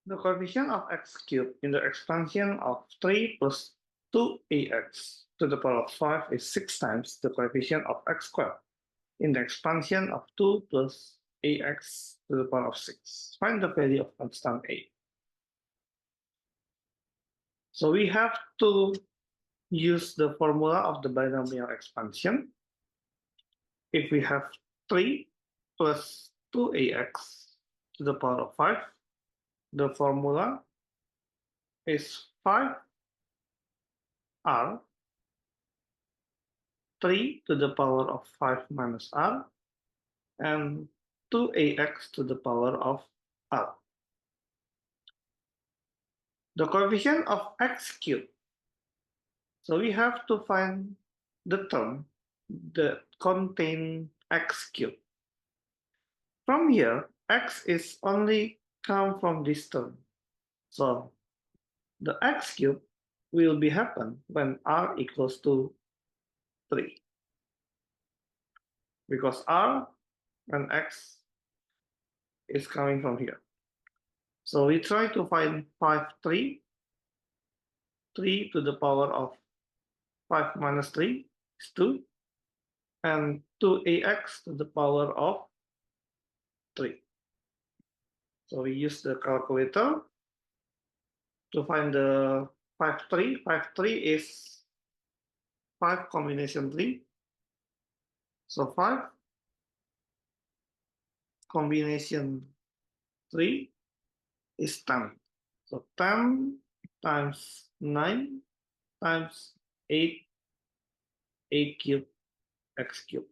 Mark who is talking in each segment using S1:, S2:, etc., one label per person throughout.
S1: The coefficient of x cubed in the expansion of 3 plus 2ax to the power of 5 is 6 times the coefficient of x squared in the expansion of 2 plus ax to the power of 6. Find the value of constant a. So we have to use the formula of the binomial expansion. If we have 3 plus 2ax to the power of 5, the formula is 5r 3 to the power of 5 minus r and 2ax to the power of r. The coefficient of x cubed. So we have to find the term that contain x cubed. From here, x is only come from this term. So the x cubed will be happen when r equals to 3. Because r and x is coming from here. So we try to find 3 to the power of 5 minus 3 is 2, and 2ax to the power of 3. So we use the calculator to find the 5, 3 is 5 combination 3. So 5 combination 3 is 10. So 10 times 9 times 8, a cubed, x cubed.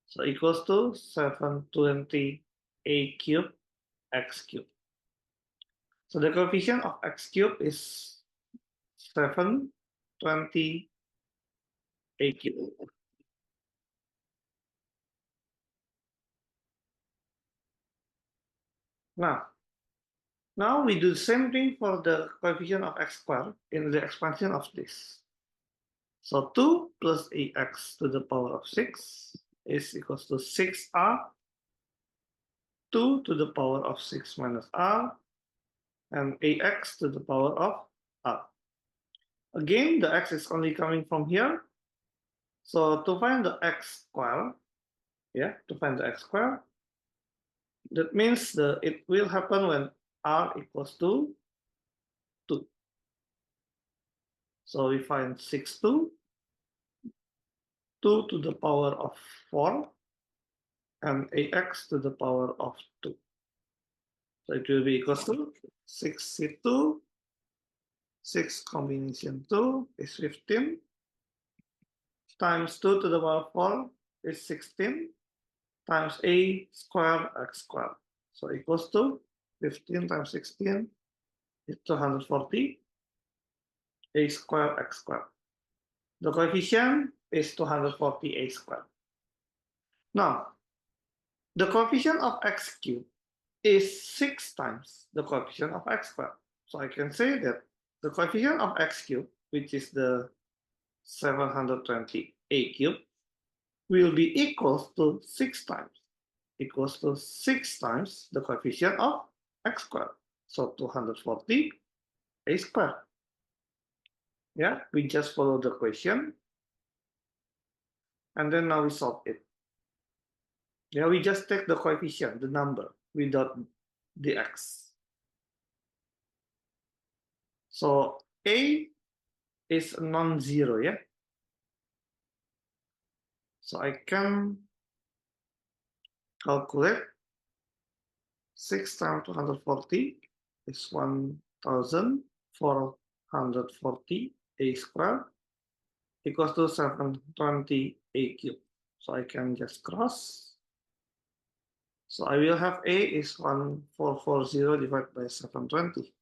S1: So equals to 720 a cubed, x cubed. So the coefficient of x cubed is 720 a cubed. Now we do the same thing for the coefficient of x squared in the expansion of this. So 2 plus ax to the power of 6 is equals to 6r, 2 to the power of 6 minus r, and ax to the power of r. Again, the x is only coming from here. So to find the x square, that means it will happen when r equals to 2. So we find 6, 2 to the power of 4, and ax to the power of 2. So it will be equals to 6c2, 6 combination 2 is 15, times 2 to the power of 4 is 16, times a squared x squared. So equals to 15 times 16 is 240, a squared x squared. The coefficient is 240 a squared. Now, the coefficient of x cubed is 6 times the coefficient of x squared. So I can say that the coefficient of x cubed, which is the 720 a cubed, will be equal to 6 times the coefficient of x squared. So 240 a squared. Yeah, we just follow the question. And then now we solve it. Yeah, we just take the coefficient, the number, without the x. So a is non-zero, yeah? So I can calculate 6 times 240 is 1,440 a squared equals to 720 a cubed. So I can just cross. So I will have a is 1440 divided by 720.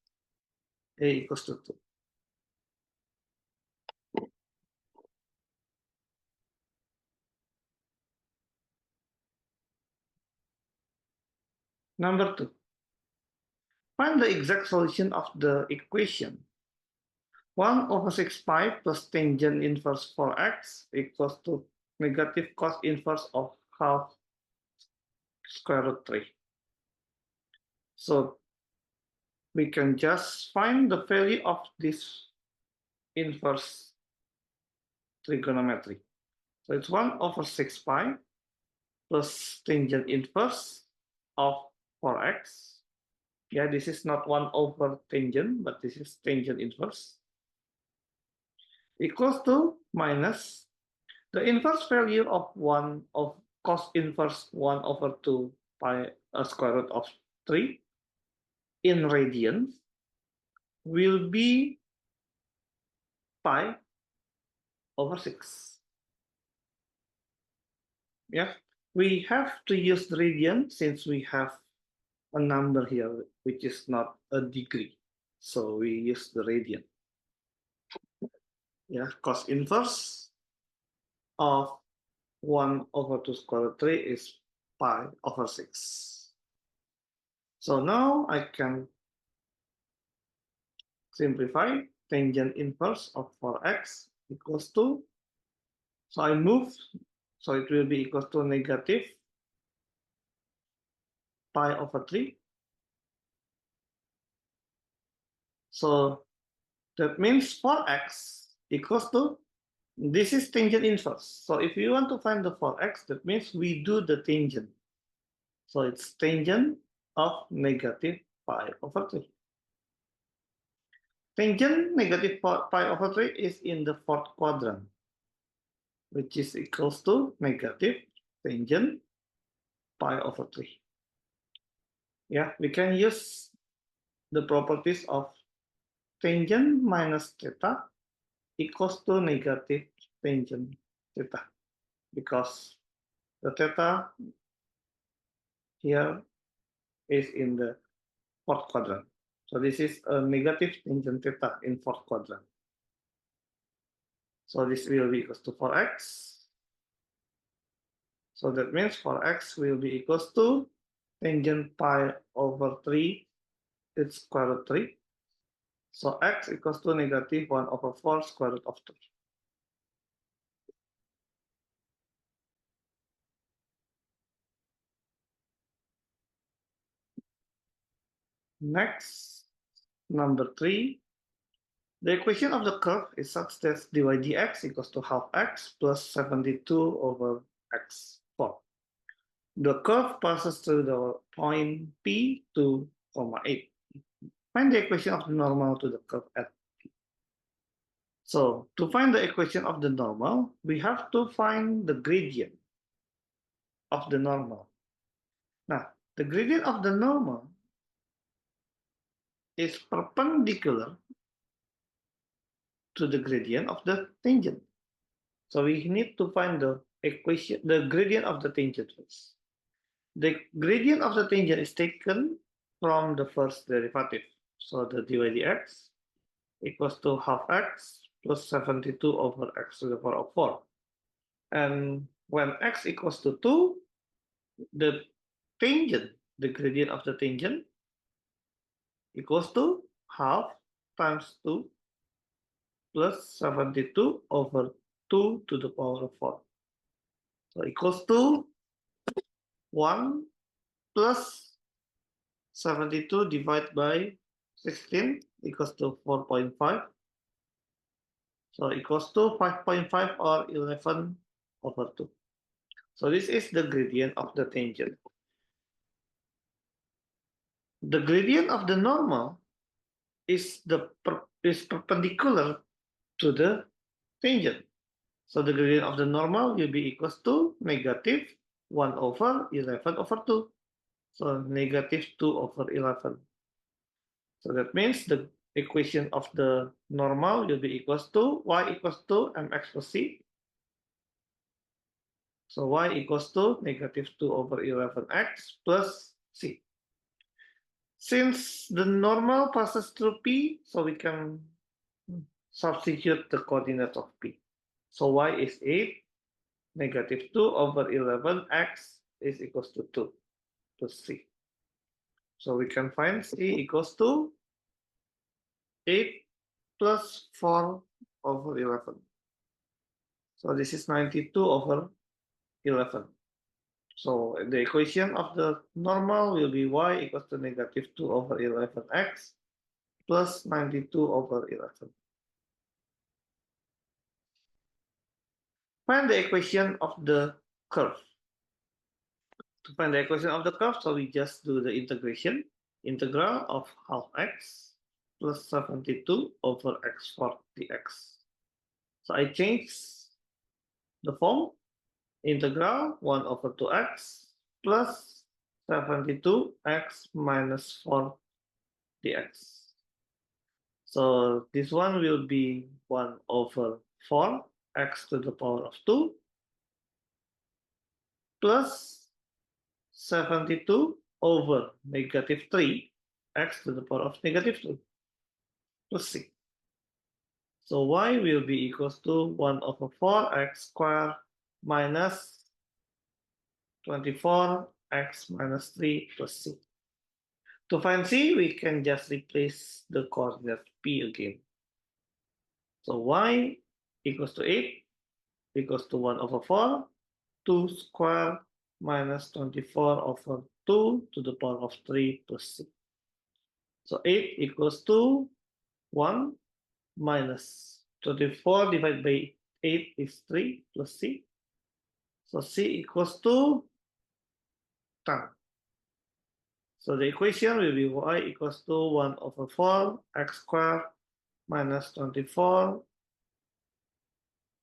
S1: A equals to 2. Number 2. Find the exact solution of the equation 1 over 6 pi plus tangent inverse 4x equals to negative cos inverse of half square root 3. So we can just find the value of this inverse trigonometry. So it's 1 over 6 pi plus tangent inverse of 4x. Yeah, this is not 1 over tangent, but this is tangent inverse. Equals to minus the inverse value of 1 of cos inverse 1 over 2 pi square root of 3 in radians will be pi over 6. Yeah, we have to use the radian since we have a number here which is not a degree. So we use the radian. Yeah, cos inverse of 1 over 2 square root 3 is pi over 6. So now I can simplify tangent inverse of 4x equals to, so I move, so it will be equals to negative pi over 3. So that means 4x equals to, this is tangent inverse. So if you want to find the 4x, that means we do the tangent. So it's tangent of negative pi over 3. Tangent negative pi over 3 is in the fourth quadrant, which is equals to negative tangent pi over 3. Yeah, we can use the properties of tangent minus theta equals to negative tangent theta, because the theta here is in the fourth quadrant. So this is a negative tangent theta in fourth quadrant. So this will be equals to 4x. So that means 4x will be equals to tangent pi over 3, it's square root 3. So x equals to negative 1 over 4 square root of 2. Next, number 3. The equation of the curve is such that dy dx equals to half x plus 72 over x4. The curve passes through the point P 2, 8. Find the equation of the normal to the curve at P. So to find the equation of the normal, we have to find the gradient of the normal. Now, the gradient of the normal is perpendicular to the gradient of the tangent. So we need to find the equation, the gradient of the tangent first. The gradient of the tangent is taken from the first derivative. So the dy dx equals to half x plus 72 over x to the power of 4. And when x equals to 2, the tangent, the gradient of the tangent equals to half times 2 plus 72 over 2 to the power of 4. So equals to 1 plus 72 divided by 16 equals to 4.5. So equals to 5.5 or 11 over 2. So this is the gradient of the tangent. The gradient of the normal is perpendicular to the tangent. So the gradient of the normal will be equals to negative 1 over 11 over 2. So negative 2 over 11. So that means the equation of the normal will be equals to y equals to mx plus c. So y equals to negative 2 over 11x plus c. Since the normal passes through P, so we can substitute the coordinate of P. So y is 8, negative 2 over 11x is equals to 2 plus c. So we can find c equals to 8 plus 4 over 11. So this is 92 over 11. So the equation of the normal will be y equals to negative 2 over 11x plus 92 over 11. Find the equation of the curve. To find the equation of the curve, so we just do the integration. Integral of half x plus 72 over x4 dx. So I change the form. Integral 1 over 2x plus 72x minus 4 dx. So this one will be 1 over 4 x to the power of 2 plus 72 over negative 3 x to the power of negative 2 plus c. So y will be equals to 1 over 4x squared minus 24x minus 3 plus c. To find c, we can just replace the coordinate p again. So y equals to 8 equals to 1 over 4, 2 squared minus 24 over 2 to the power of 3 plus c. So 8 equals to 1 minus 24 divided by 8 is 3 plus c. So c equals to 10. So the equation will be y equals to 1 over 4 x squared minus 24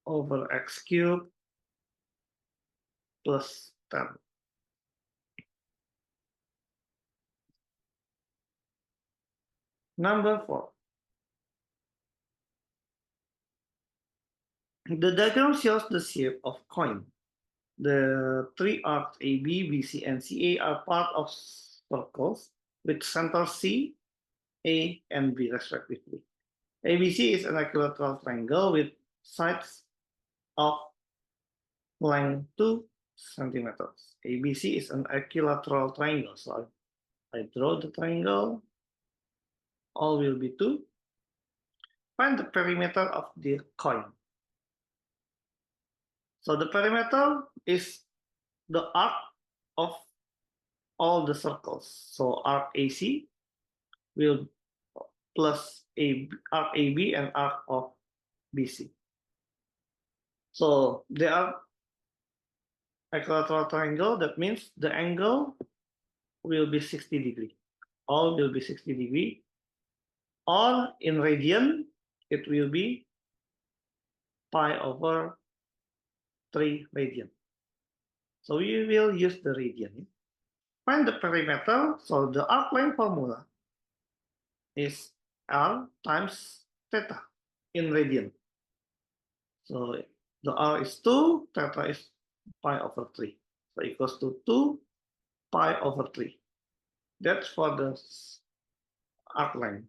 S1: over x cubed plus 10. Number 4. The diagram shows the shape of coin. The three arcs AB, BC, and CA are part of circles with center C, A, and B respectively. ABC is an equilateral triangle with sides of length 2 centimeters. ABC is an equilateral triangle. So I draw the triangle. All will be 2. Find the perimeter of the coin. So the perimeter is the arc of all the circles. So arc AC will plus arc AB and arc of BC. So they are equilateral triangle. That means the angle will be 60 degree. All will be 60 degree. Or in radian, it will be pi over 3 radian. So we will use the radian. Find the perimeter. So the arc length formula is r times theta in radian. So the r is 2, theta is pi over 3. So equals to 2 pi over 3. That's for the arc length.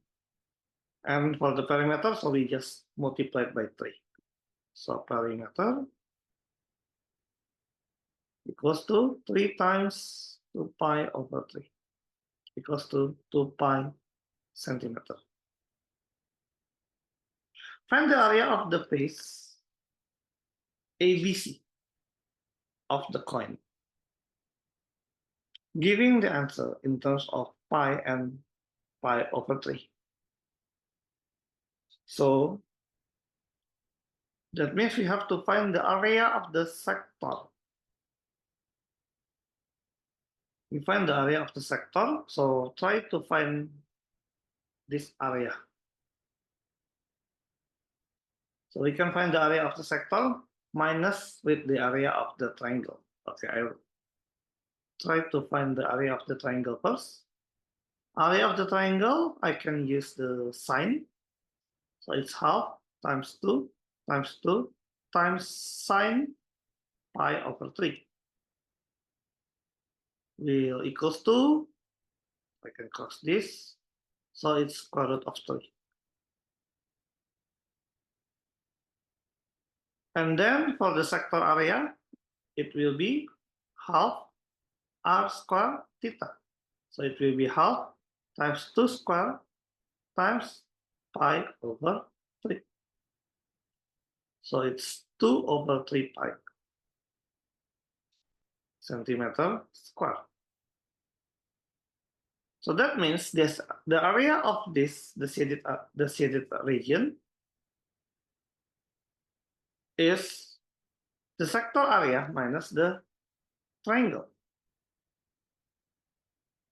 S1: And for the perimeter, so we just multiply by 3. So perimeter equals to 3 times 2 pi over 3 equals to 2 pi centimeter. Find the area of the face ABC of the coin, giving the answer in terms of pi and pi over 3. So that means we have to find the area of the sector. We find the area of the sector, so try to find this area. So we can find the area of the sector minus with the area of the triangle. Okay, I will try to find the area of the triangle first. Area of the triangle, I can use the sign. So it's half times 2 times 2 times sine pi over 3 will equals to, I can cross this, so it's square root of 3. And then for the sector area, it will be half r square theta. So it will be half times 2 square times pi over 3. So it's 2 over 3 pi centimeter square. So that means this the area of this the shaded region is the sector area minus the triangle.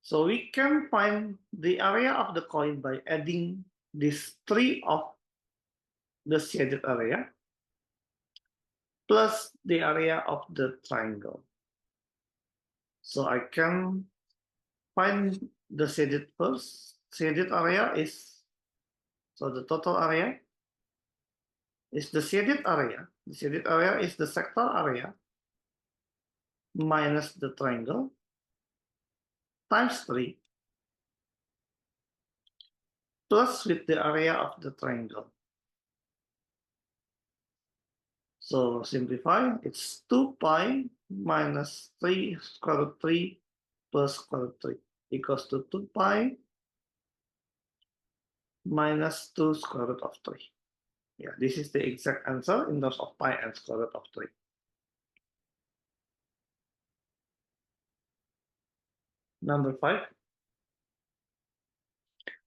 S1: So we can find the area of the coin by adding these three of the shaded area plus the area of the triangle. So I can find the shaded first. Shaded area is, so the total area is the shaded area. The shaded area is the sector area minus the triangle times 3 plus with the area of the triangle. So simplify, it's 2 pi minus 3 square root 3 plus square root 3 equals to 2 pi minus 2 square root of 3. Yeah, this is the exact answer in terms of pi and square root of 3. Number 5.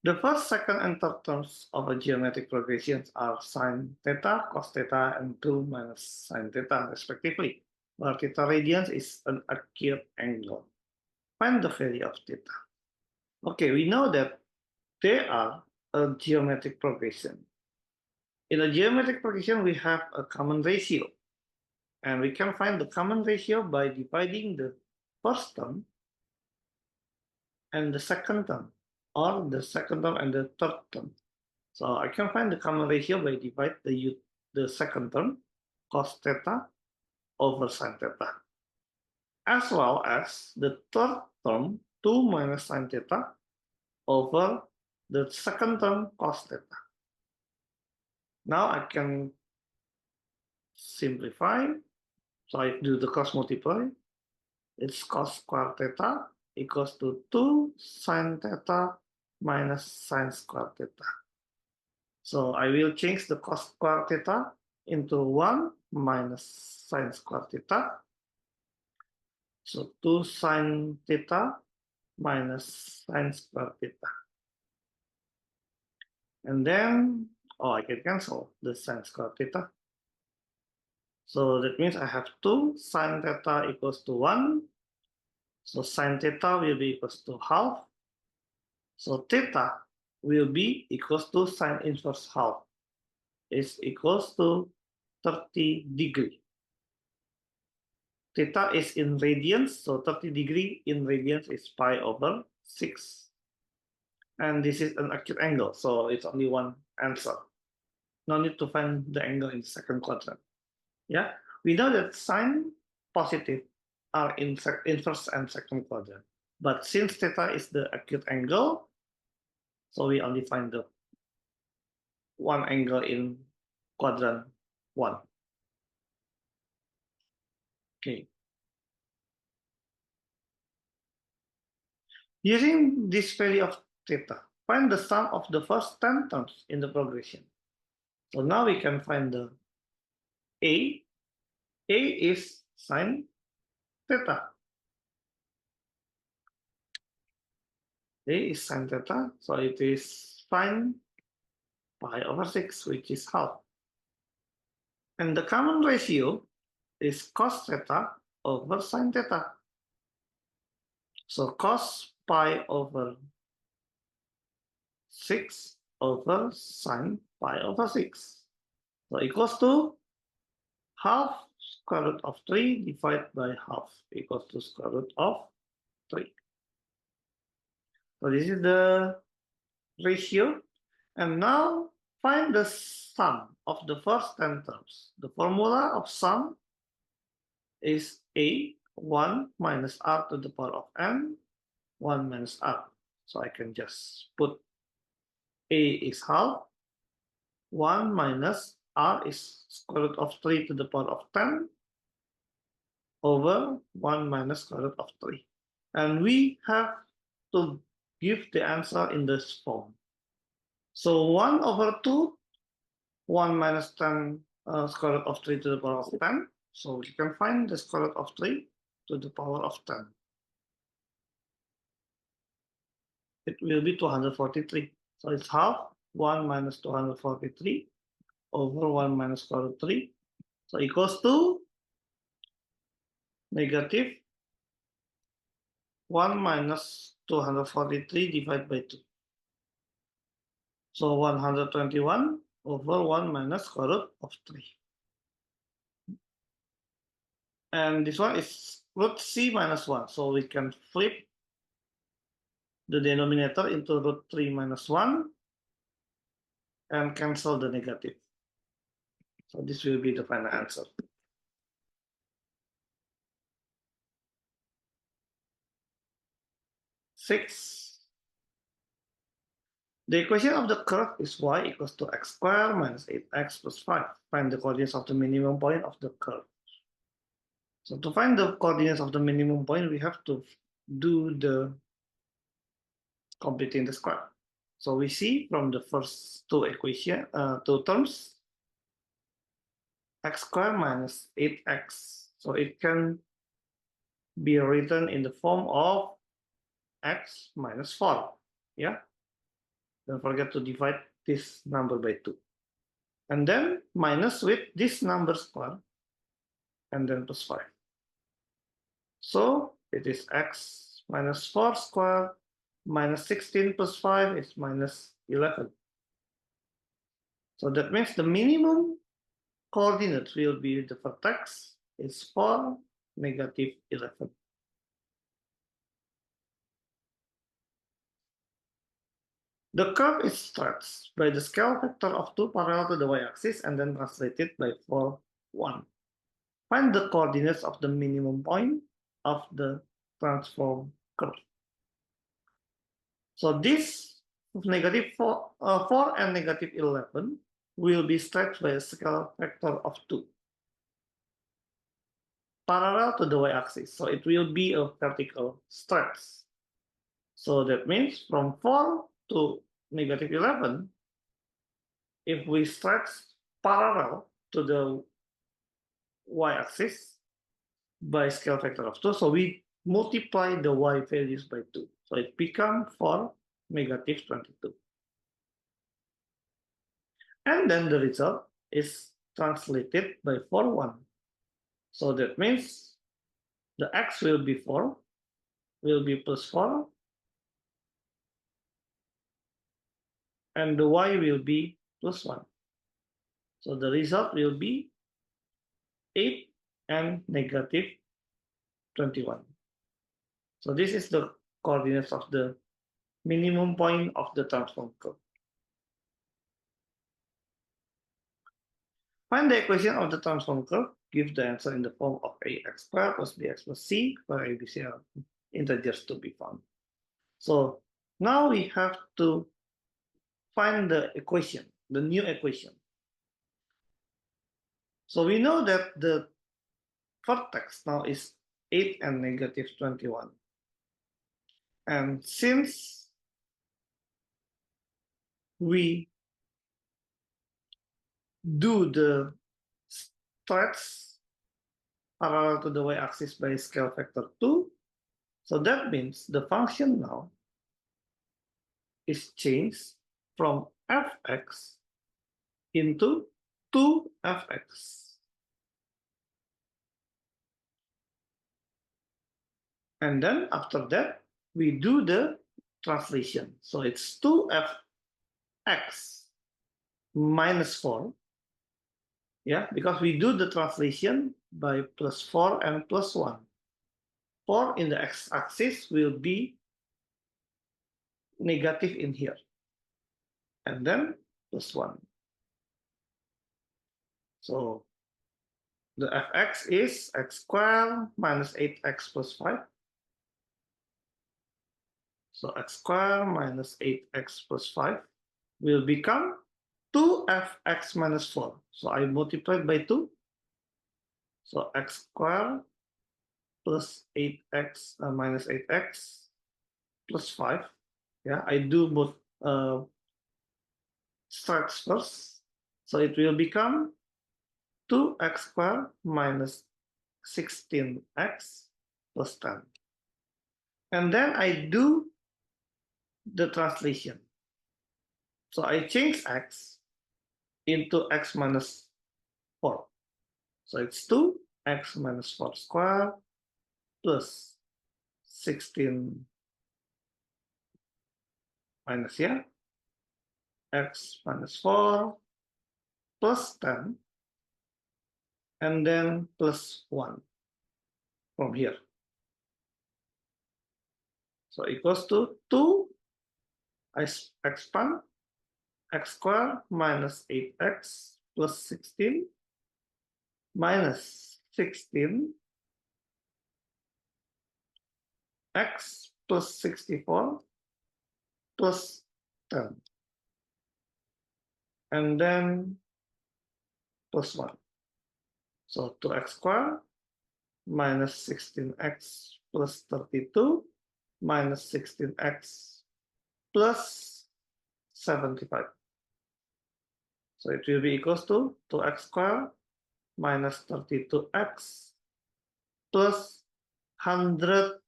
S1: The first, second, and third terms of a geometric progression are sine theta, cos theta, and 2 minus sine theta, respectively, where theta radians is an acute angle. Find the value of theta. Okay, we know that they are a geometric progression. In a geometric progression, we have a common ratio. And we can find the common ratio by dividing the first term and the second term, or the second term and the third term. So I can find the common ratio by divide the second term, cos theta, over sine theta, as well as the third term, 2 minus sine theta, over the second term, cos theta. Now I can simplify. So I do the cross multiply. It's cos square theta equals to 2 sine theta minus sine square theta. So I will change the cos square theta into 1 minus sine square theta. So 2 sine theta minus sine square theta. And then, I can cancel the sine square theta. So that means I have 2 sine theta equals to 1. So sine theta will be equals to half. So theta will be equals to sine inverse half. Is equals to 30 degree. Theta is in radians, so 30 degree in radians is pi over 6. And this is an acute angle, so it's only one answer. No need to find the angle in the second quadrant. Yeah, we know that sine positive are in first and second quadrant. But since theta is the acute angle, so we only find the one angle in quadrant 1. Okay. Using this value of theta, find the sum of the first 10 terms in the progression. So now we can find the A. A is sine theta. A is sine theta, so it is sine pi over 6, which is half. And the common ratio is cos theta over sine theta. So cos pi over 6 over sine pi over 6. So equals to half square root of 3 divided by half equals to square root of 3. So this is the ratio. And now find the sum of the first 10 terms. The formula of sum is A, 1 minus r to the power of n, 1 minus r. So I can just put A is half, 1 minus r is square root of 3 to the power of 10 over 1 minus square root of 3. And we have to give the answer in this form. So 1 over 2, 1 minus 10 square root of 3 to the power of 10. So we can find the square root of 3 to the power of 10. it will be 243. So it's half 1 minus 243 over 1 minus square root 3. So equals to negative 1 minus 243 divided by 2. So 121 over 1 minus square root of 3. And this one is root c minus 1. So we can flip the denominator into root 3 minus 1 and cancel the negative. So this will be the final answer. 6. The equation of the curve is y equals to x squared minus 8x plus 5. Find the coordinates of the minimum point of the curve. So to find the coordinates of the minimum point, we have to do the completing the square. So we see from the first two terms, x squared minus 8x. So it can be written in the form of x minus 4. Yeah. Don't forget to divide this number by 2. And then minus with this number square, and then plus 5. So it is x minus 4 squared minus 16 plus 5 is minus 11. So that means the minimum coordinate will be the vertex is 4, negative 11. The curve is stretched by the scale factor of 2 parallel to the y-axis and then translated by 4, 1. Find the coordinates of the minimum point of the transform curve. So this negative 4 and negative 11 will be stretched by a scale factor of 2 parallel to the y-axis. So it will be a vertical stretch. So that means from 4 to negative 11, if we stretch parallel to the y-axis by scale factor of 2, so we multiply the y values by 2. So it becomes 4, negative 22. And then the result is translated by 4, 1. So that means the x will be 4, will be plus 4, and the y will be plus 1. So the result will be 8 and negative 21. So this is the coordinates of the minimum point of the transform curve. Find the equation of the transform curve. Give the answer in the form of ax squared plus bx plus c, where a, b, c are integers to be found. So now we have to find the equation, the new equation. So we know that the vertex now is 8 and negative 21. And since we do the stretch parallel to the y-axis by scale factor 2, so that means the function now is changed from fx into 2fx. And then after that, we do the translation. So it's 2fx minus 4. Yeah, because we do the translation by plus 4 and plus 1. 4 in the x-axis will be negative in here. And then plus 1. So the fx is x squared minus 8x plus 5. So x squared minus 8x plus 5 will become 2fx minus 4. So I multiplied by 2. So x squared plus 8x minus 8x plus 5. Yeah, I do both starts first. So it will become 2x squared minus 16x plus 10. And then I do the translation. So I change x into x minus 4. So it's 2x minus 4 squared plus 16 minus here, x minus 4 plus 10, and then plus 1 from here. So equals to 2, I expand x squared minus 8x plus 16 minus 16 x plus 64 plus 10, and then plus 1. So 2x squared minus 16x plus 32 minus 16x plus 75. So it will be equals to 2x squared minus 32x plus 107.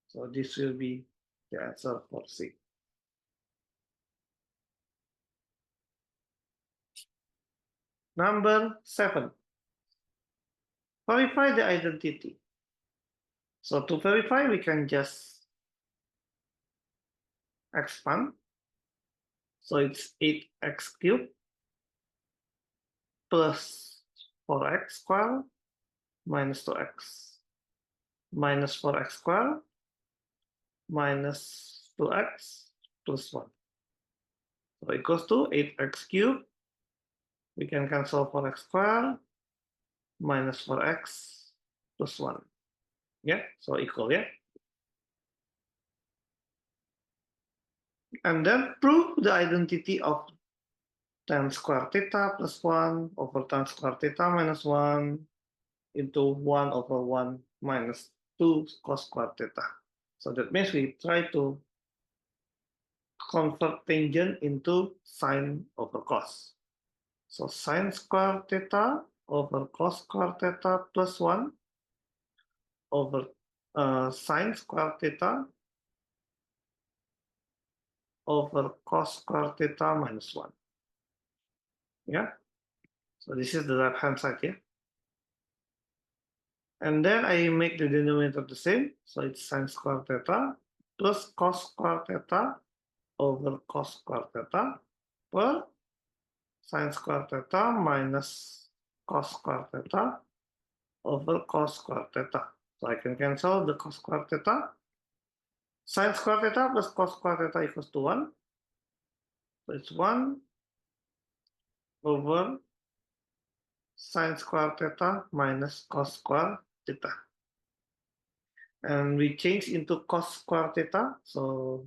S1: So this will be the answer for C. Number 7. Verify the identity. So to verify, we can just expand. So it's 8x cubed plus 4x squared minus 2x minus 4x squared minus 2x plus 1. So equals to 8x cubed. We can cancel 4x squared minus 4x plus 1. Yeah, so equal, yeah. And then prove the identity of tan square theta plus 1 over tan square theta minus 1 into 1 over 1 minus 2 cos square theta. So that means we try to convert tangent into sine over cos. So sine square theta over cos square theta plus 1 over sine square theta over cos square theta minus 1. Yeah, so this is the left hand side here. And then I make the denominator the same. So it's sine square theta plus cos square theta over cos square theta per sine square theta minus cos square theta over cos square theta. So I can cancel the cos square theta. Sine square theta plus cos square theta equals to 1. So it's 1 over sine square theta minus cos square theta. And we change into cos square theta. So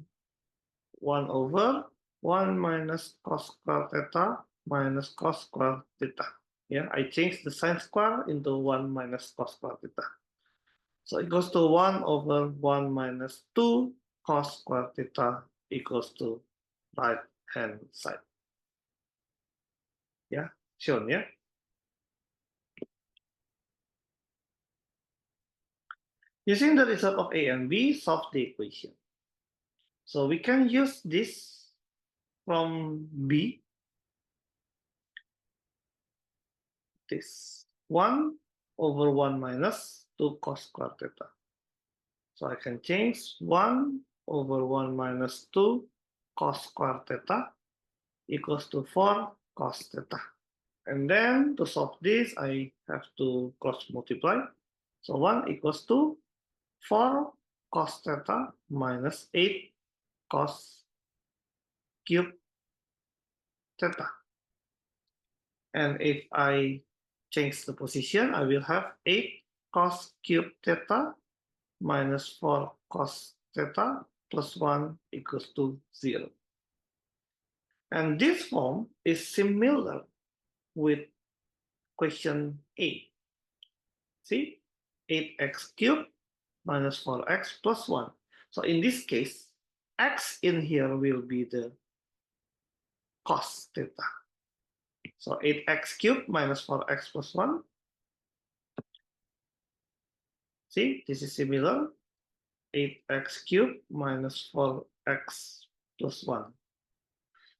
S1: 1 over 1 minus cos square theta minus cos square theta. Yeah, I change the sine square into 1 minus cos square theta. So it goes to 1 over 1 minus 2 cos square theta equals to right hand side. Yeah, shown, yeah. Using the result of A and B, solve the equation. So we can use this from B. This 1 over 1 minus 2 cos square theta. So I can change 1 over 1 minus 2 cos square theta equals to 4 cos theta. And then to solve this, I have to cross multiply. So 1 equals to 4 cos theta minus 8 cos cube theta. And if I change the position, I will have 8 cos cube theta minus 4 cos theta plus 1 equals to 0. And this form is similar with question A. See, 8x cubed minus 4x plus 1. So in this case, x in here will be the cos theta. So 8x cubed minus 4x plus 1. See, this is similar. 8x cubed minus 4x plus 1.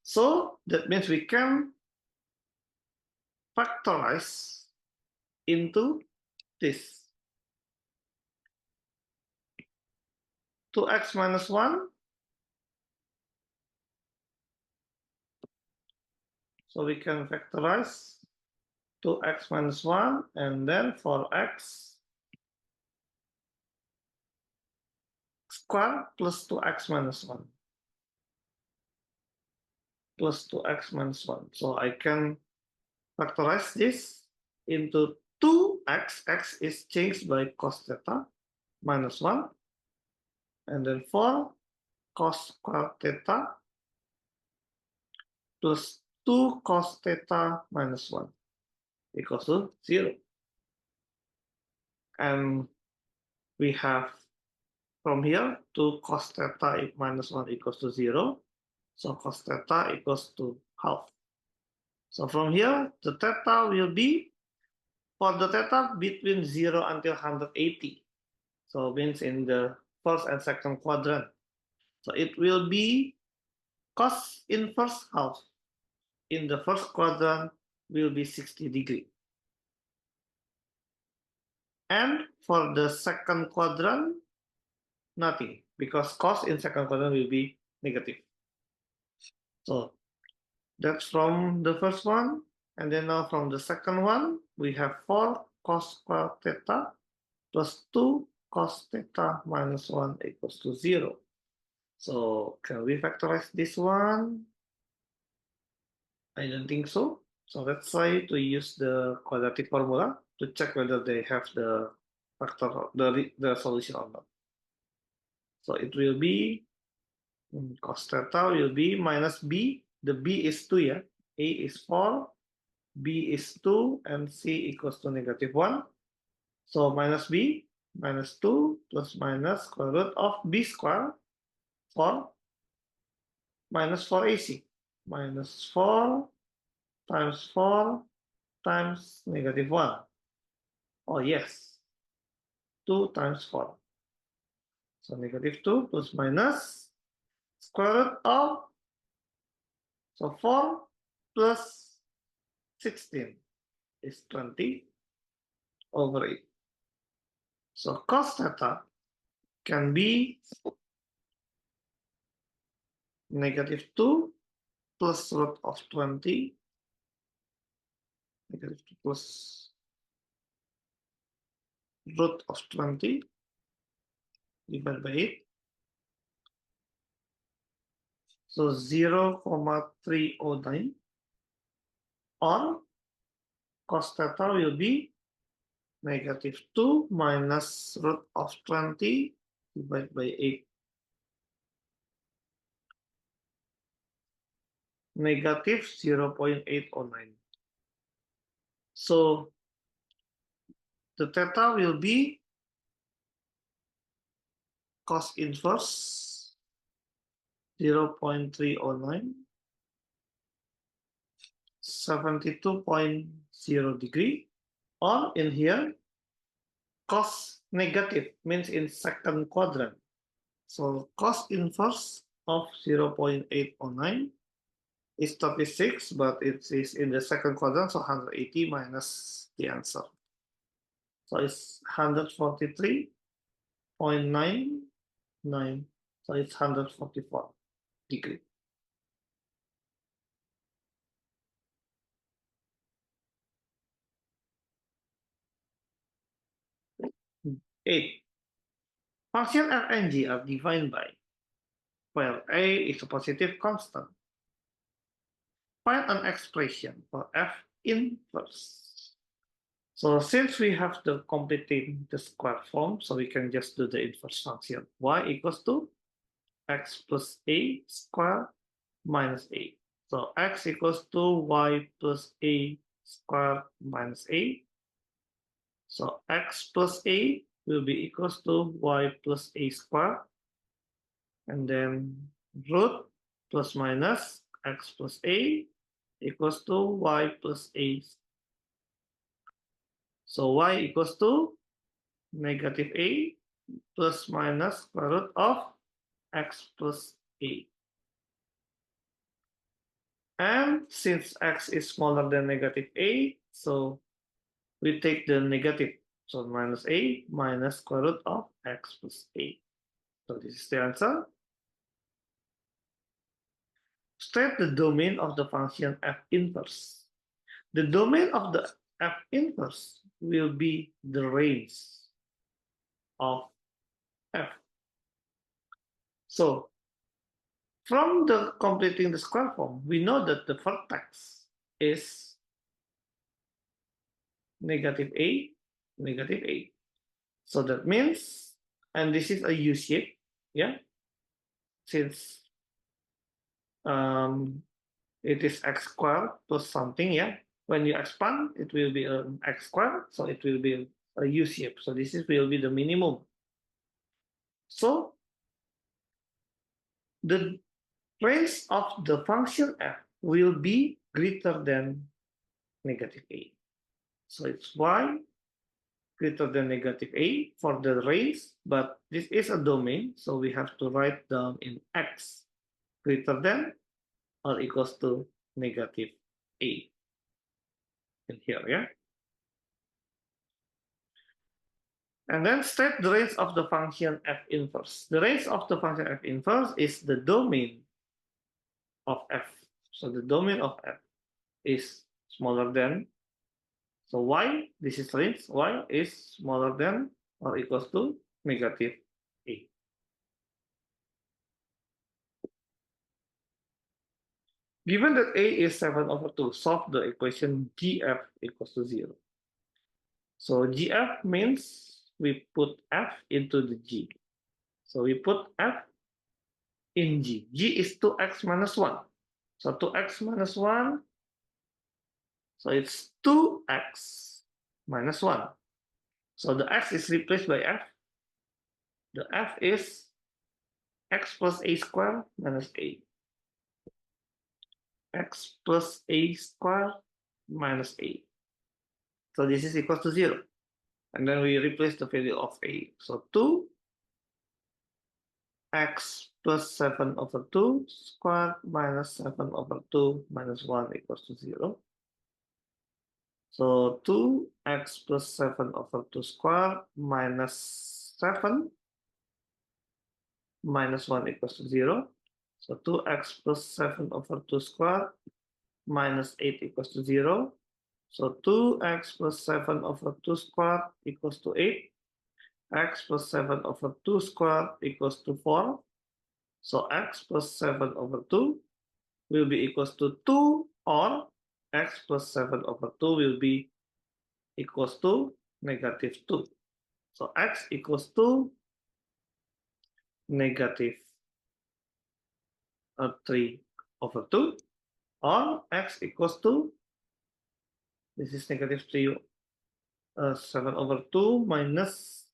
S1: So that means we can factorize into this. 2x minus 1. So we can factorize 2x minus 1 and then 4x squared plus 2x minus 1 plus 2x minus 1. So I can factorize this into 2x. X is changed by cos theta minus 1. And then 4 cos squared theta plus 2 cos theta minus 1 equals to 0. And we have from here 2 cos theta minus 1 equals to 0. So cos theta equals to half. So from here, the theta will be, for the theta between 0 until 180. So means in the first and second quadrant. So it will be cos inverse half. In the first quadrant will be 60 degree. And for the second quadrant, nothing, because cos in second quadrant will be negative. So that's from the first one. And then now from the second one, we have 4 cos squared theta plus 2 cos theta minus 1 equals to 0. So can we factorize this one? I don't think so. So let's try to use the quadratic formula to check whether they have the factor, the solution or not. So it will be cos theta will be minus b. The b is 2, yeah. A is 4, b is 2, and c equals to negative 1. So minus b, minus 2 plus minus square root of b squared 4 minus 4ac. Minus 4 times 4 times negative 1. Oh, yes. 2 times 4. So negative 2 plus minus square root of, so 4 plus 16 is 20 over 8. So cos theta can be negative 2 plus root of 20, negative 2 plus root of 20 divided by 8. So 0,309, or cos theta will be negative 2 minus root of 20 divided by 8. Negative 0.809. So the theta will be cos inverse 0.309, 72.0 degree, or in here, cos negative means in second quadrant. So cos inverse of 0.809 is 36, but it is in the second quadrant, so 180 minus the answer. So it's 143.99, so it's 144 degree. Eight. Function f and g are defined by, well, a is a positive constant. Find an expression for f inverse. So since we have the completing the square form, so we can just do the inverse function. Y equals to x plus a squared minus a. So x equals to y plus a squared minus a. So x plus a will be equals to y plus a squared. And then root plus minus x plus a equals to y plus a. So y equals to negative a plus minus square root of x plus a. And since x is smaller than negative a, so we take the negative. So minus a minus square root of x plus a. So this is the answer. State the domain of the function f inverse. The domain of the f inverse will be the range of f. So from the completing the square form, we know that the vertex is negative a, negative a. So that means, and this is a U shape, yeah, since it is x squared plus something, yeah. When you expand, it will be an x squared, so it will be a U shape. So this is will be the minimum. So the range of the function f will be greater than negative a. So it's y greater than negative a for the range, but this is a domain, so we have to write down in x greater than or equals to negative a in here, yeah? And then state the range of the function f inverse. The range of the function f inverse is the domain of f. So the domain of f is smaller than, so y, this is range, y is smaller than or equals to negative a. Given that a is 7 over 2, solve the equation gf equals to 0. So gf means we put f into the g. So we put f in g. G is 2x minus 1. So 2x minus 1, so it's 2x minus 1. So the x is replaced by f. The f is x plus a squared minus a. X plus a squared minus a. So this is equal to 0. And then we replace the value of a. So 2x plus 7 over 2 squared minus 7 over 2 minus 1 equals to 0. So 2x plus 7 over 2 squared minus 7 minus 1 equals to 0. So 2x plus 7 over 2 squared minus 8 equals to 0. So 2x plus 7 over 2 squared equals to 8. X plus 7 over 2 squared equals to 4. So x plus 7 over 2 will be equals to 2, or x plus 7 over 2 will be equals to negative 2. So x equals to negative 3 over 2, or x equals to, this is negative 3, 7 over 2 minus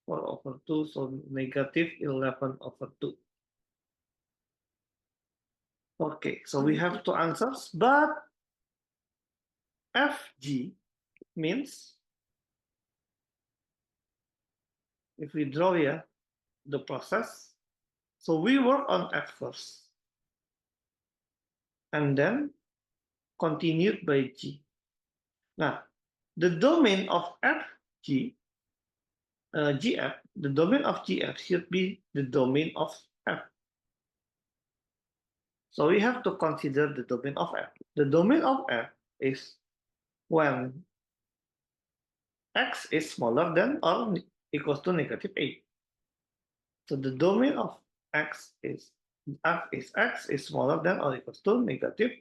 S1: 4 over 2, so negative 11 over 2. Okay, so we have two answers, but FG means, if we draw here the process, so we work on F first, and then continued by G. Now, the domain of FG, GF, the domain of GF should be the domain of F. So we have to consider the domain of F. The domain of F is when x is smaller than or equals to negative 8. So the domain of x is f is x is smaller than or equals to negative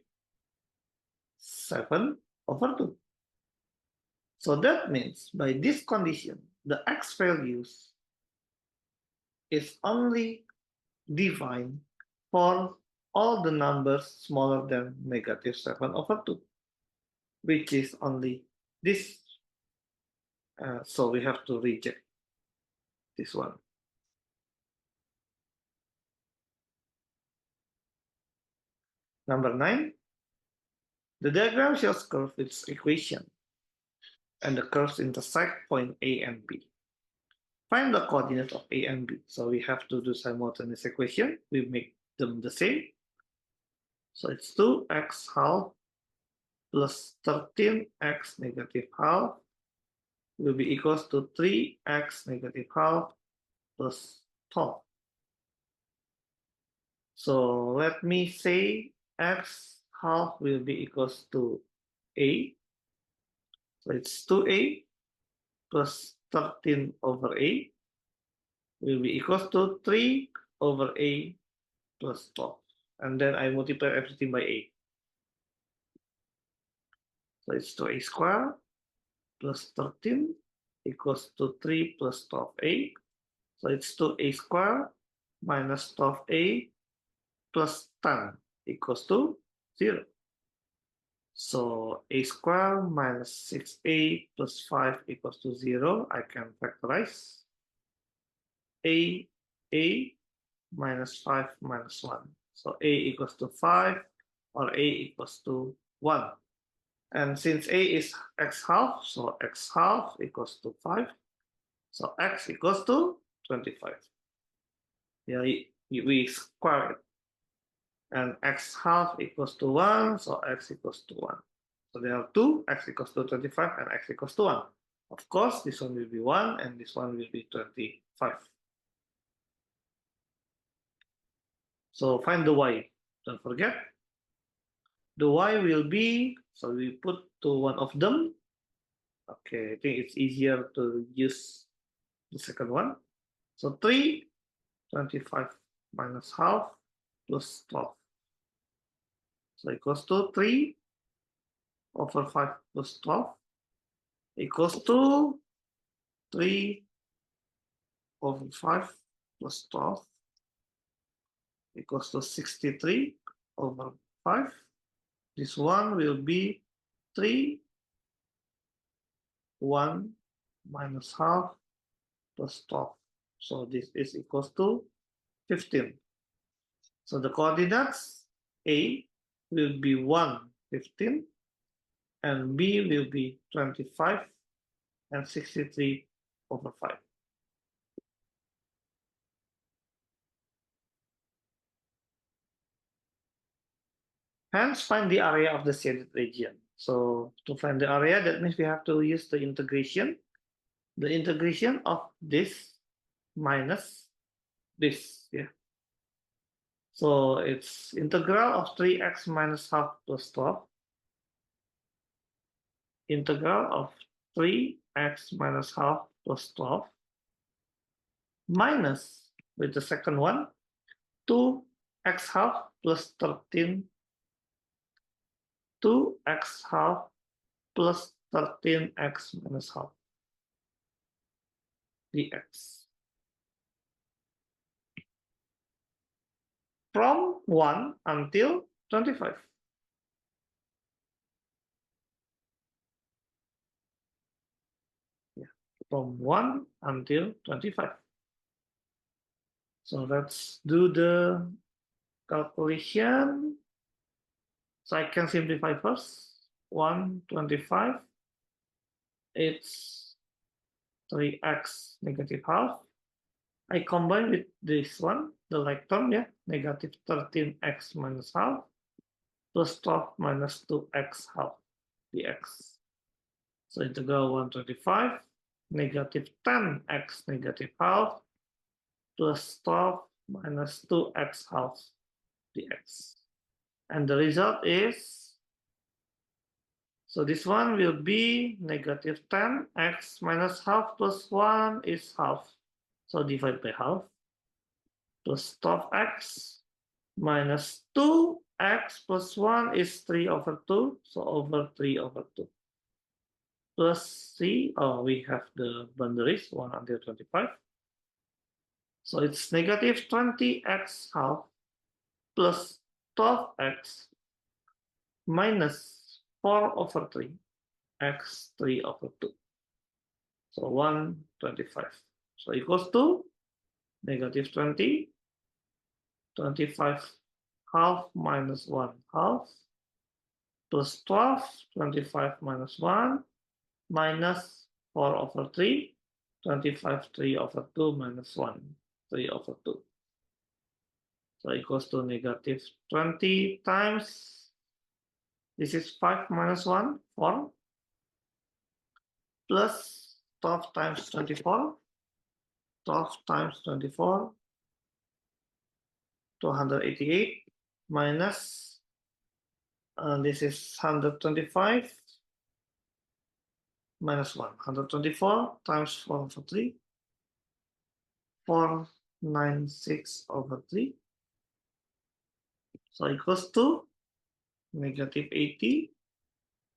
S1: 7 over 2. So that means by this condition, the x values is only defined for all the numbers smaller than negative 7 over 2, which is only this. So we have to reject this one. Number 9, the diagram shows curve its equation, and the curves intersect point A and B. Find the coordinate of A and B. So we have to do simultaneous equation. We make them the same. So it's 2x half plus 13x negative half will be equals to 3x negative half plus 12. So let me say x half will be equals to A. So it's 2A plus 13 over A will be equals to 3 over A plus 12. And then I multiply everything by A. So it's 2A squared plus 13 equals to 3 plus 12A. So it's 2A squared minus 12A plus 10 equals to 0. So A squared minus 6A plus 5 equals to 0. I can factorize. A minus 5 minus 1. So A equals to 5 or A equals to 1. And since A is x half, so x half equals to 5. So x equals to 25. Yeah, we square it. And x half equals to 1, so x equals to 1. So there are 2, x equals to 25, and x equals to 1. Of course, this one will be 1, and this one will be 25. So find the y. Don't forget. The y will be, so we put to one of them. Okay, I think it's easier to use the second one. So 3, 25 minus half plus 12. So equals to 3 over 5 plus 12 equals to 3 over 5 plus 12 equals to 63 over 5. This one will be 3, 1 minus half plus 12. So this is equals to 15. So the coordinates A will be 1, 15, and B will be 25 and 63 over 5. Hence, find the area of the shaded region. So to find the area, that means we have to use the integration. The integration of this minus this. Yeah. So it's integral of 3x minus half plus 12. Integral of 3x minus half plus 12 minus, with the second one, 2x half plus 13, 2x half plus 13x minus half dx. From 1 until 25. Yeah, from 1 until 25. So let's do the calculation. So I can simplify first. 125. It's 3x negative half. I combine with this one, the like term, yeah, negative 13x minus half plus 12 minus 2x half dx. So integral 125, negative 10x negative half plus 12 minus 2x half dx. And the result is, so this one will be negative 10x minus half plus 1 is half. So divide by half plus 12x minus 2x plus 1 is 3 over 2. So over 3 over 2. Plus C, oh, we have the boundaries 1 until 25. So it's negative 20x half plus 12x minus 4 over 3 x 3 over 2. So 125. So equals to negative 20, 25 half minus 1 half plus 12, 25 minus 1 minus 4 over 3 25 3 over 2 minus 1 3 over 2. So equals to negative 20 times, this is 5 minus 1, 4, plus 12 times 24, 12 times 24, 288, minus, this is 125, minus 1, 124 times 4 over 3, 496 over 3. So equals to negative 80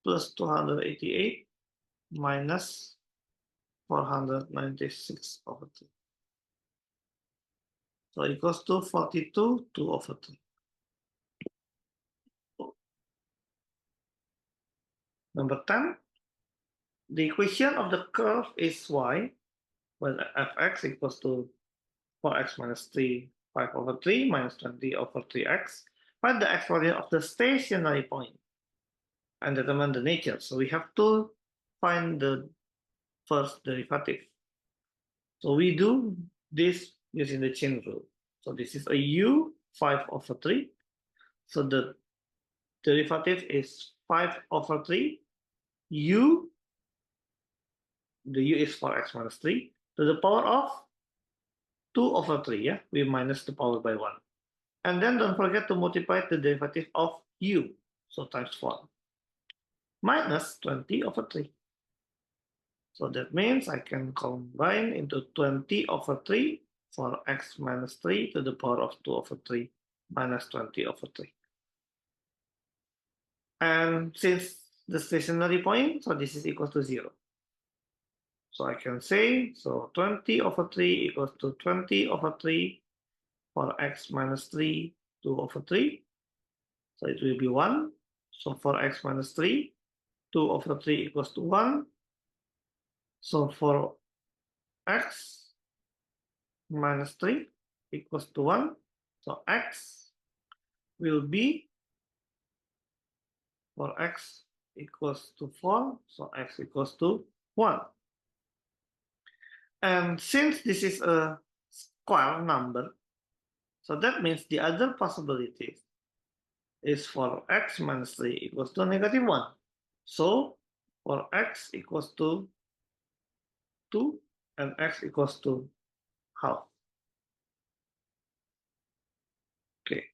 S1: plus 288 minus 496 over 3. So equals to 42 2 over 3. Number 10, the equation of the curve is y, when fx equals to 4x minus 3, 5 over 3 minus 20 over 3x. Find the x value of the stationary point and determine the nature. So we have to find the first derivative. So we do this using the chain rule. So this is a u 5 over 3. So the derivative is 5 over 3 u, the u is 4x minus 3, to the power of 2 over 3, yeah? We minus the power by 1. And then don't forget to multiply the derivative of u, so times 4, minus 20 over 3. So that means I can combine into 20 over 3 for x minus 3 to the power of 2 over 3 minus 20 over 3. And since the stationary point, so this is equal to 0. So I can say, so 20 over 3 equals to 20 over 3 for x minus 3, 2 over 3. So it will be 1. So for x minus 3, 2 over 3 equals to 1. So for x minus 3 equals to 1. So x will be, for x equals to 4, so x equals to 1. And since this is a square number, so that means the other possibility is for x minus 3 equals to negative 1. So for x equals to 2 and x equals to half. Okay,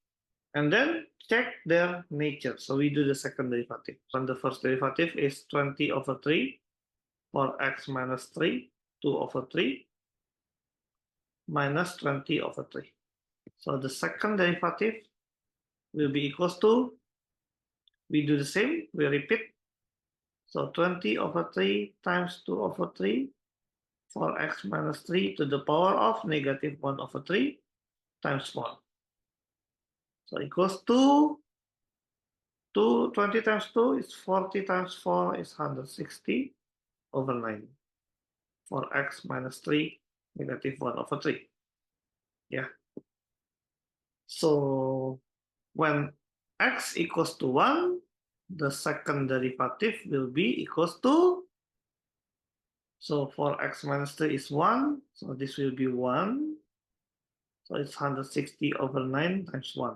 S1: and then check their nature. So we do the second derivative. So the first derivative is 20 over 3 for x minus 3, 2 over 3 minus 20 over 3. So the second derivative will be equals to, we do the same, we repeat. So 20 over 3 times 2 over 3 for x minus 3 to the power of negative 1 over 3 times 1. So equals to 20 times 2 is 40 times 4 is 160 over 9 for x minus 3 negative 1 over 3. Yeah. So when x equals to 1, the second derivative will be equals to, so for x minus 3 is 1, so this will be 1. So it's 160 over 9 times 1.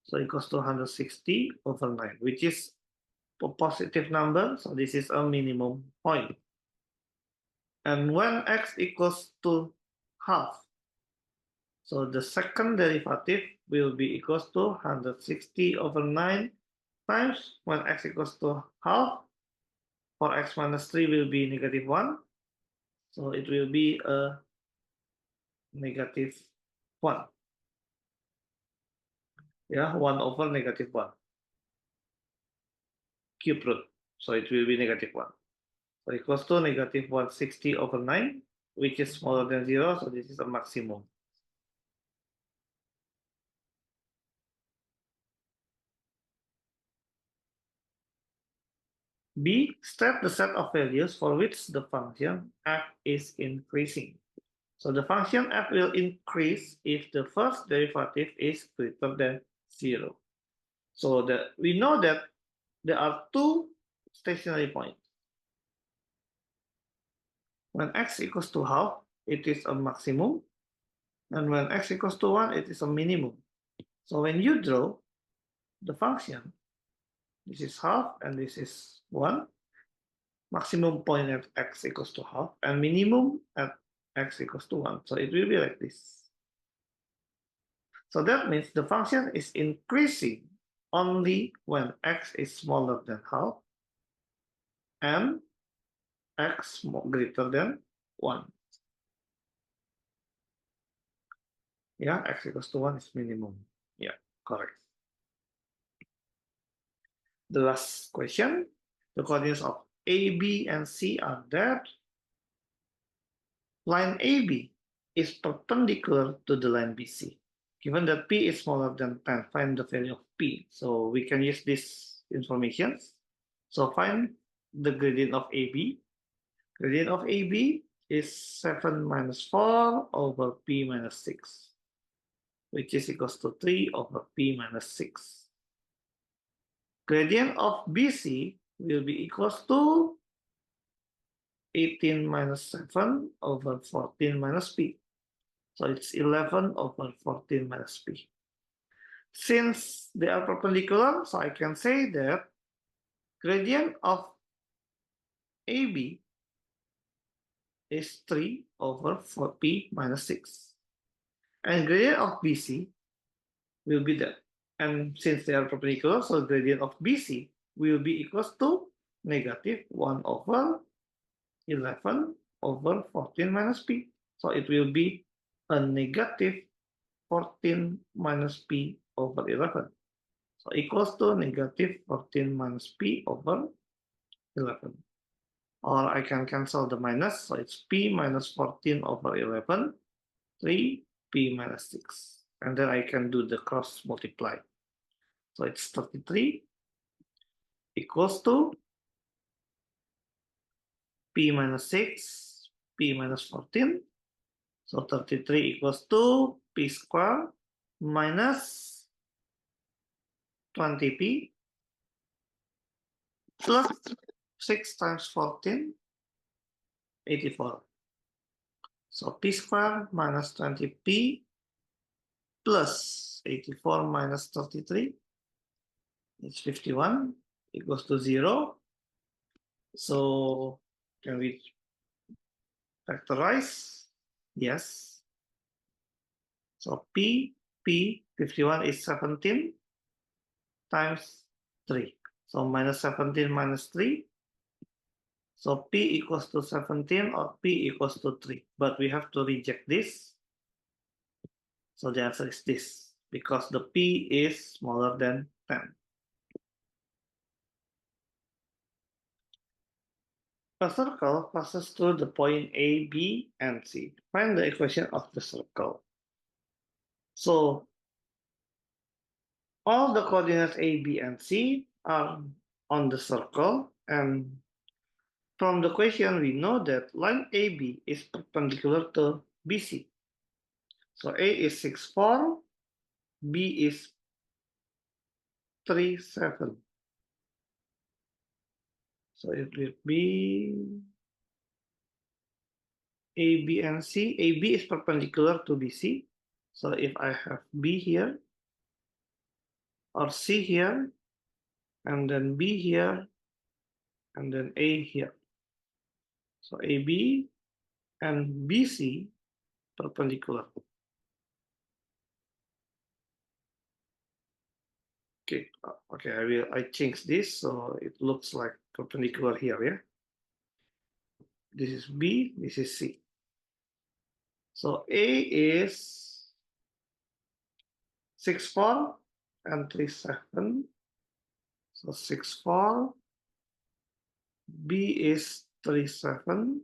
S1: So equals to 160 over 9, which is a positive number. So this is a minimum point. And when x equals to half, so the second derivative will be equals to 160 over 9 times, when x equals to half, for x minus 3 will be negative 1. So it will be a negative 1. Yeah, 1 over negative 1. Cube root. So it will be negative 1. So equals to negative 160 over 9, which is smaller than 0. So this is a maximum. B, state the set of values for which the function f is increasing. So the function f will increase if the first derivative is greater than 0. So we know that there are two stationary points. When x equals to half, it is a maximum. And when x equals to 1, it is a minimum. So when you draw the function, this is half and this is 1, maximum point at x equals to half and minimum at x equals to 1. So it will be like this. So that means the function is increasing only when x is smaller than half and x greater than 1. Yeah, x equals to 1 is minimum. Yeah, correct. The last question, the coordinates of A, B, and C are that line AB is perpendicular to the line BC. Given that P is smaller than 10, find the value of P. So we can use this information. So find the gradient of AB. Gradient of AB is 7 minus 4 over P minus 6, which is equals to 3 over P minus 6. Gradient of BC will be equals to 18 minus 7 over 14 minus P. So it's 11 over 14 minus P. Since they are perpendicular, so I can say that gradient of AB is 3 over 4P minus 6. And gradient of BC will be that. And since they are perpendicular, so gradient of BC will be equals to negative 1 over 11 over 14 minus P. So it will be a negative 14 minus P over 11. So equals to negative 14 minus P over 11. Or I can cancel the minus, so it's P minus 14 over 11, 3 P minus 6. And then I can do the cross multiply. So it's 33 equals to P minus 6, P minus 14. So 33 equals to P square minus 20P plus 6 times 14, 84. So P square minus 20P plus 84 minus 33, it's 51, equals to 0. So can we factorize? Yes. So P 51 is 17 times 3. So minus 17 minus 3. So P equals to 17 or P equals to 3. But we have to reject this. So the answer is this, because the P is smaller than 10. A circle passes through the point A, B, and C. Find the equation of the circle. So all the coordinates A, B, and C are on the circle, and from the question we know that line AB is perpendicular to BC. So A is 6, 4, B is 3, 7. So it will be A, B, and C. AB is perpendicular to BC. So if I have B here, or C here, and then B here, and then A here. So AB and BC perpendicular. Okay, I change this so it looks like perpendicular here, yeah? This is B, this is C. So A is 6, 4 and 3, 7. So 6, 4. B is 3, 7.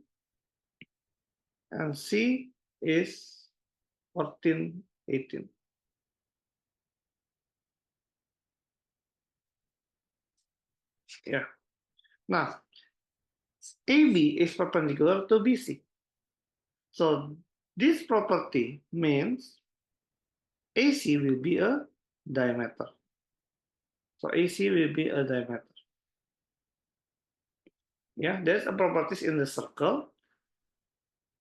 S1: And C is 14, 18. Yeah. Now, AB is perpendicular to BC. So this property means AC will be a diameter. So AC will be a diameter. Yeah, there's a properties in the circle.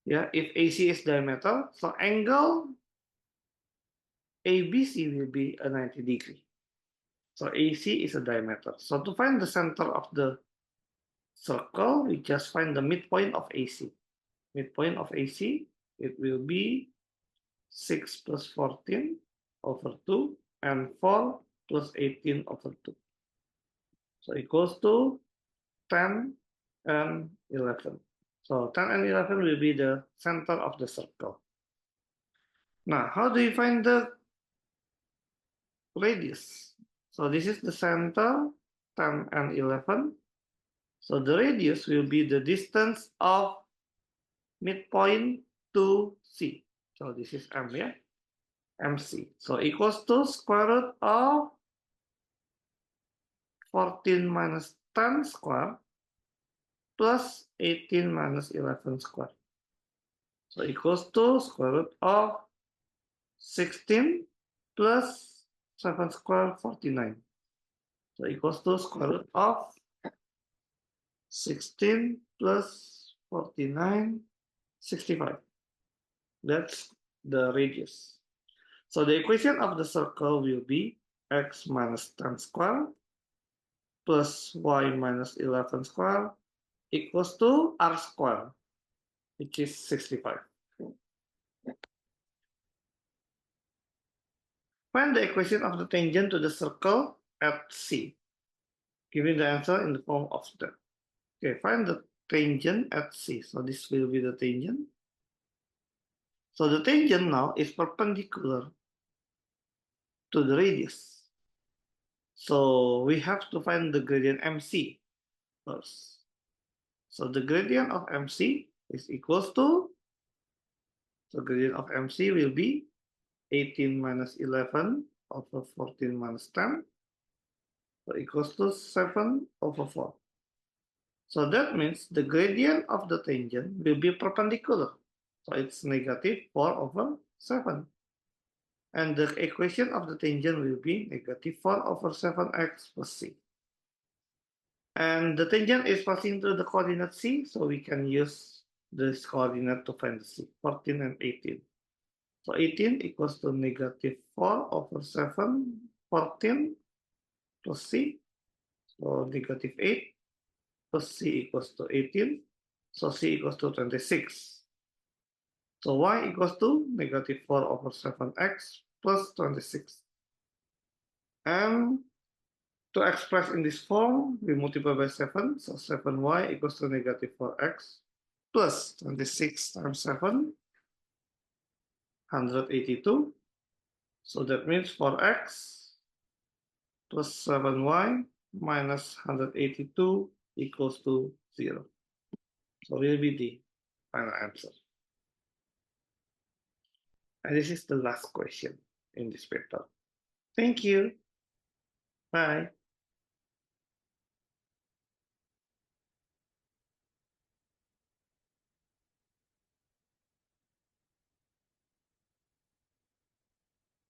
S1: Yeah, if AC is diameter, so angle ABC will be a 90 degree. So AC is a diameter. So to find the center of the circle, we just find the midpoint of AC. Midpoint of AC, it will be 6 plus 14 over 2 and 4 plus 18 over 2. So equals to 10 and 11. So 10 and 11 will be the center of the circle. Now, how do you find the radius? So this is the center, 10 and 11. So the radius will be the distance of midpoint to C. So this is M, yeah? MC. So equals to square root of 14 minus 10 square plus 18 minus 11 square. So equals to square root of 16 plus 7 square, 49. So equals to square root of 16 plus 49, 65. That's the radius. So the equation of the circle will be x minus 10 square plus y minus 11 square equals to r square, which is 65. Find the equation of the tangent to the circle at C. Giving the answer in the form of that. Okay, find the tangent at C. So this will be the tangent. So the tangent now is perpendicular to the radius. So we have to find the gradient MC first. So the gradient of MC is equals to, so gradient of MC will be 18 minus 11 over 14 minus 10, so equals to 7 over 4. So that means the gradient of the tangent will be perpendicular. So it's negative 4 over 7. And the equation of the tangent will be negative 4 over 7x plus c. And the tangent is passing through the coordinate c, so we can use this coordinate to find the c, 14 and 18. So 18 equals to negative 4 over 7, 14 plus c, so negative 8 plus c equals to 18, so c equals to 26. So y equals to negative 4 over 7x plus 26. And to express in this form, we multiply by 7. So 7y equals to negative 4x plus 26 times 7, 182. So that means 4x plus 7y minus 182 equals to 0. So will be the final answer. And this is the last question in this paper. Thank you. Bye.